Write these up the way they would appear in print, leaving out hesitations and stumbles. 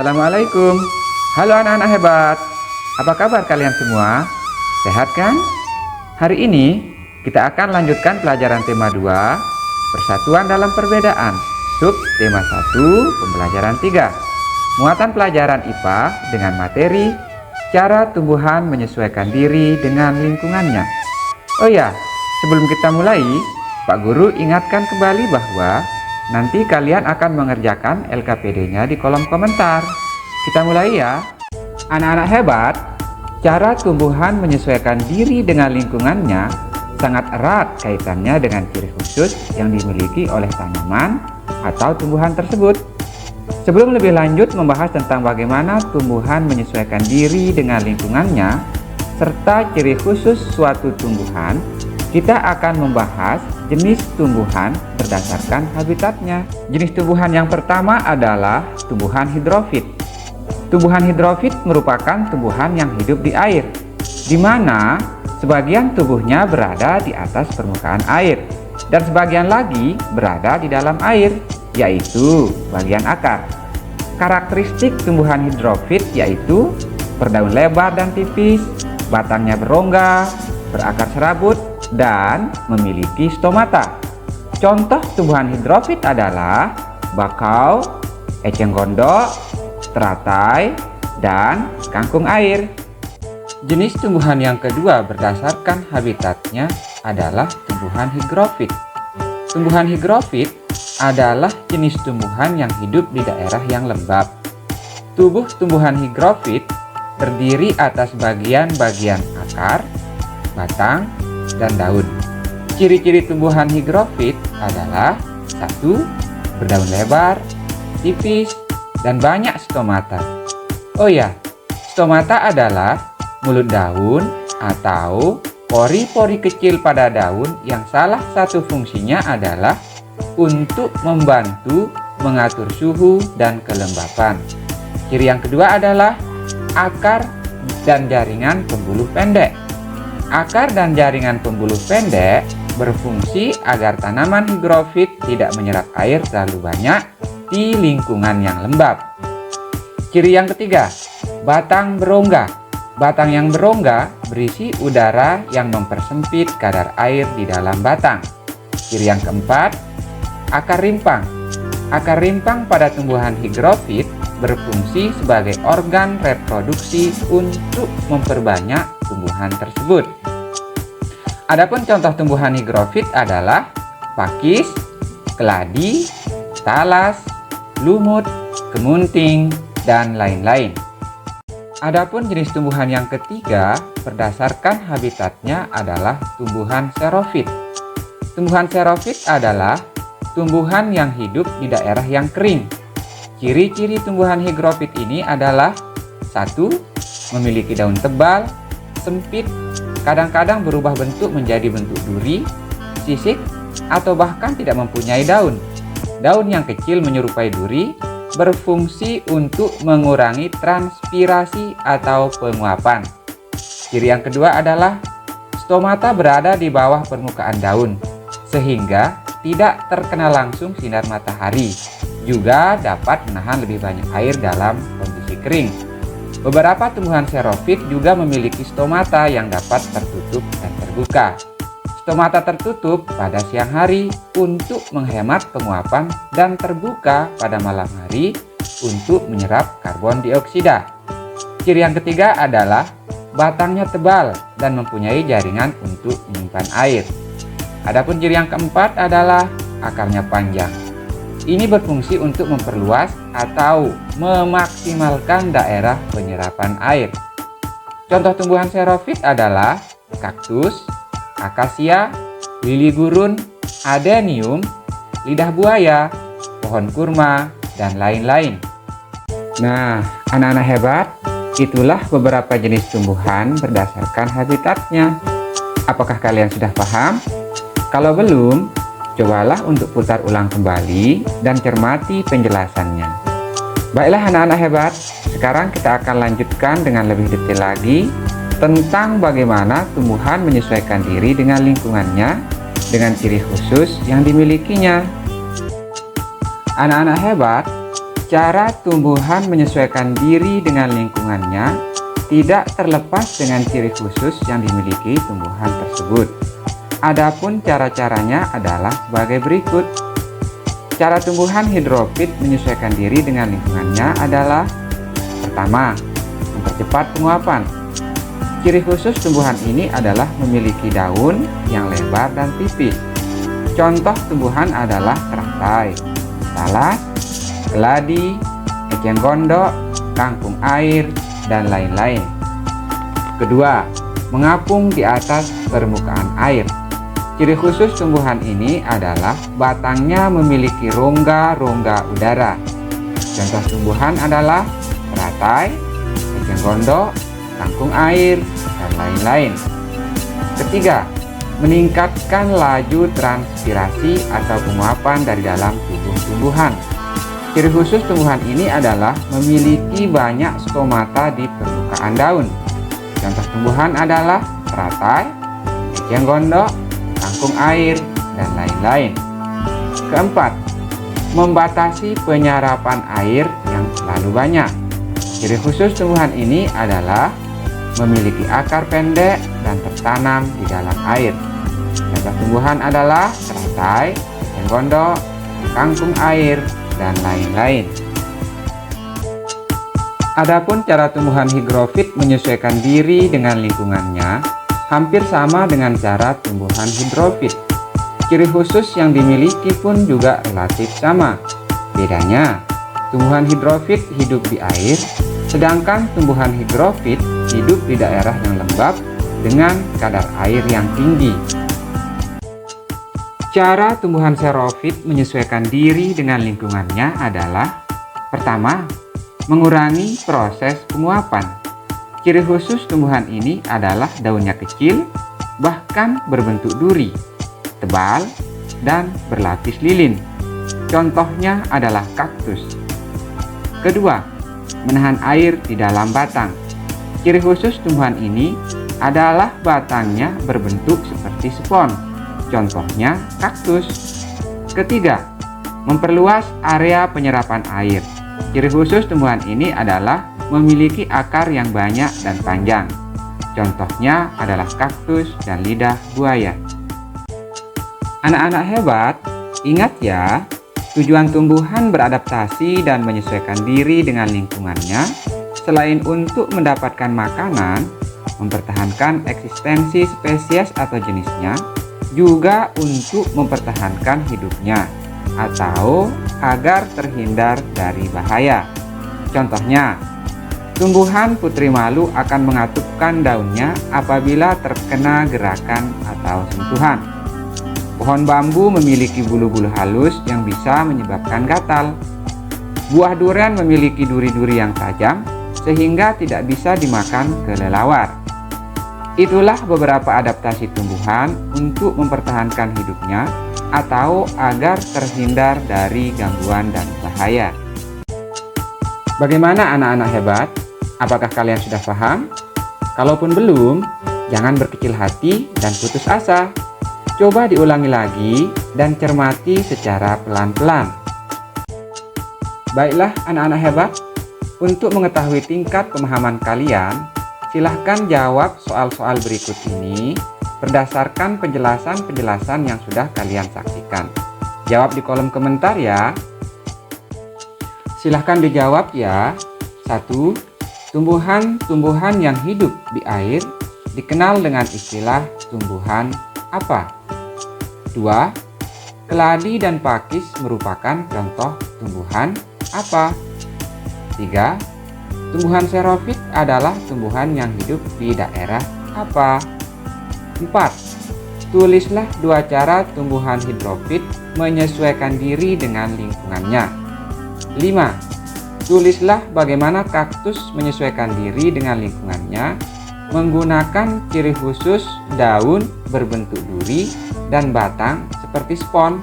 Assalamualaikum. Halo anak-anak hebat. Apa kabar kalian semua? Sehat kan? Hari ini kita akan lanjutkan pelajaran tema 2, Persatuan dalam Perbedaan, sub tema 1, pembelajaran 3. Muatan pelajaran IPA dengan materi cara tumbuhan menyesuaikan diri dengan lingkungannya. Oh ya, sebelum kita mulai, Pak Guru ingatkan kembali bahwa nanti kalian akan mengerjakan LKPD-nya di kolom komentar. Kita mulai ya. Anak-anak hebat, cara tumbuhan menyesuaikan diri dengan lingkungannya sangat erat kaitannya dengan ciri khusus yang dimiliki oleh tanaman atau tumbuhan tersebut. Sebelum lebih lanjut membahas tentang bagaimana tumbuhan menyesuaikan diri dengan lingkungannya serta ciri khusus suatu tumbuhan, kita akan membahas jenis tumbuhan berdasarkan habitatnya. Jenis tumbuhan yang pertama adalah tumbuhan hidrofit. Tumbuhan hidrofit merupakan tumbuhan yang hidup di air, di mana sebagian tubuhnya berada di atas permukaan air dan sebagian lagi berada di dalam air, yaitu bagian akar. Karakteristik tumbuhan hidrofit yaitu berdaun lebar dan tipis, batangnya berongga, berakar serabut, dan memiliki stomata. Contoh tumbuhan hidrofit adalah bakau, eceng gondok, teratai, dan kangkung air. Jenis tumbuhan yang kedua berdasarkan habitatnya adalah tumbuhan higrofit. Tumbuhan higrofit adalah jenis tumbuhan yang hidup di daerah yang lembab. Tubuh tumbuhan higrofit terdiri atas bagian-bagian akar, batang, dan daun. Ciri-ciri tumbuhan higrofit adalah 1. Berdaun lebar, tipis, dan banyak stomata. Oh ya, stomata adalah mulut daun atau pori-pori kecil pada daun yang salah satu fungsinya adalah untuk membantu mengatur suhu dan kelembapan. Ciri yang kedua adalah akar dan jaringan pembuluh pendek. Akar dan jaringan pembuluh pendek berfungsi agar tanaman higrofit tidak menyerap air terlalu banyak di lingkungan yang lembab. Ciri yang ketiga, batang berongga. Batang yang berongga berisi udara yang mempersempit kadar air di dalam batang. Ciri yang keempat, akar rimpang. Akar rimpang pada tumbuhan higrofit berfungsi sebagai organ reproduksi untuk memperbanyak tumbuhan tersebut. Adapun contoh tumbuhan higrofit adalah pakis, keladi, talas, lumut, kemunting, dan lain-lain. Adapun jenis tumbuhan yang ketiga berdasarkan habitatnya adalah tumbuhan xerofit. Tumbuhan xerofit adalah tumbuhan yang hidup di daerah yang kering. Ciri-ciri tumbuhan higrofit ini adalah 1. Memiliki daun tebal, sempit, kadang-kadang berubah bentuk menjadi bentuk duri, sisik, atau bahkan tidak mempunyai daun. Daun yang kecil menyerupai duri berfungsi untuk mengurangi transpirasi atau penguapan. Ciri yang kedua adalah stomata berada di bawah permukaan daun, sehingga tidak terkena langsung sinar matahari. Juga dapat menahan lebih banyak air dalam kondisi kering. Beberapa tumbuhan xerofit juga memiliki stomata yang dapat tertutup dan terbuka. Stomata tertutup pada siang hari untuk menghemat penguapan dan terbuka pada malam hari untuk menyerap karbon dioksida. Ciri yang ketiga adalah batangnya tebal dan mempunyai jaringan untuk menyimpan air. Adapun ciri yang keempat adalah akarnya panjang. Ini berfungsi untuk memperluas atau memaksimalkan daerah penyerapan air. Contoh tumbuhan xerofit adalah kaktus, akasia, lili gurun, adenium, lidah buaya, pohon kurma, dan lain-lain. Nah, anak-anak hebat, itulah beberapa jenis tumbuhan berdasarkan habitatnya. Apakah kalian sudah paham? Kalau belum, cobalah untuk putar ulang kembali dan cermati penjelasannya. Baiklah anak-anak hebat, sekarang kita akan lanjutkan dengan lebih detail lagi tentang bagaimana tumbuhan menyesuaikan diri dengan lingkungannya dengan ciri khusus yang dimilikinya. Anak-anak hebat, Cara tumbuhan menyesuaikan diri dengan lingkungannya tidak terlepas dengan ciri khusus yang dimiliki tumbuhan tersebut. Adapun cara-caranya adalah sebagai berikut. Cara tumbuhan hidrofit menyesuaikan diri dengan lingkungannya adalah: pertama, mempercepat penguapan. Ciri khusus tumbuhan ini adalah memiliki daun yang lebar dan tipis. Contoh tumbuhan adalah teratai, talas, keladi, eceng gondok, kangkung air, dan lain-lain. Kedua, mengapung di atas permukaan air. Ciri khusus tumbuhan ini adalah batangnya memiliki rongga-rongga udara. Contoh tumbuhan adalah teratai, eceng gondok, kangkung air, dan lain-lain. Ketiga, meningkatkan laju transpirasi atau penguapan dari dalam tubuh tumbuhan. Ciri khusus tumbuhan ini adalah memiliki banyak stomata di permukaan daun. Contoh tumbuhan adalah teratai, eceng gondok, kangkung air, dan lain-lain. Keempat, membatasi penyerapan air yang terlalu banyak. Ciri khusus tumbuhan ini adalah memiliki akar pendek dan tertanam di dalam air. Contoh tumbuhan adalah teratai, eceng gondok, kangkung air, dan lain-lain. Adapun cara tumbuhan higrofit menyesuaikan diri dengan lingkungannya hampir sama dengan cara tumbuhan hidrofit. Ciri khusus yang dimiliki pun juga relatif sama. Bedanya, tumbuhan hidrofit hidup di air, sedangkan tumbuhan higrofit hidup di daerah yang lembab dengan kadar air yang tinggi. Cara tumbuhan xerofit menyesuaikan diri dengan lingkungannya adalah: pertama, mengurangi proses penguapan. Ciri khusus tumbuhan ini adalah daunnya kecil, bahkan berbentuk duri, tebal, dan berlapis lilin. Contohnya adalah kaktus. Kedua, menahan air di dalam batang. Ciri khusus tumbuhan ini adalah batangnya berbentuk seperti spons. Contohnya kaktus. Ketiga, memperluas area penyerapan air. Ciri khusus tumbuhan ini adalah memiliki akar yang banyak dan panjang. Contohnya adalah kaktus dan lidah buaya. Anak-anak hebat, ingat ya, tujuan tumbuhan beradaptasi dan menyesuaikan diri dengan lingkungannya selain untuk mendapatkan makanan, mempertahankan eksistensi spesies atau jenisnya, juga untuk mempertahankan hidupnya atau agar terhindar dari bahaya. Contohnya, tumbuhan putri malu akan mengatupkan daunnya apabila terkena gerakan atau sentuhan. Pohon bambu memiliki bulu-bulu halus yang bisa menyebabkan gatal. Buah durian memiliki duri-duri yang tajam sehingga tidak bisa dimakan kelelawar. Itulah beberapa adaptasi tumbuhan untuk mempertahankan hidupnya atau agar terhindar dari gangguan dan bahaya. Bagaimana anak-anak hebat? Apakah kalian sudah paham? Kalaupun belum, jangan berkecil hati dan putus asa. Coba diulangi lagi dan cermati secara pelan-pelan. Baiklah anak-anak hebat, untuk mengetahui tingkat pemahaman kalian, silahkan jawab soal-soal berikut ini berdasarkan penjelasan-penjelasan yang sudah kalian saksikan. Jawab di kolom komentar ya. Silahkan dijawab ya. 1. Tumbuhan-tumbuhan yang hidup di air dikenal dengan istilah tumbuhan apa? 2. Keladi dan pakis merupakan contoh tumbuhan apa? 3. Tumbuhan xerofit adalah tumbuhan yang hidup di daerah apa? 4. Tulislah 2 cara tumbuhan hidrofit menyesuaikan diri dengan lingkungannya. 5. Tulislah bagaimana kaktus menyesuaikan diri dengan lingkungannya menggunakan ciri khusus daun berbentuk duri dan batang seperti spons.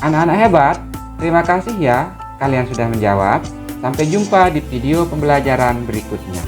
Anak-anak hebat, terima kasih ya kalian sudah menjawab. Sampai jumpa di video pembelajaran berikutnya.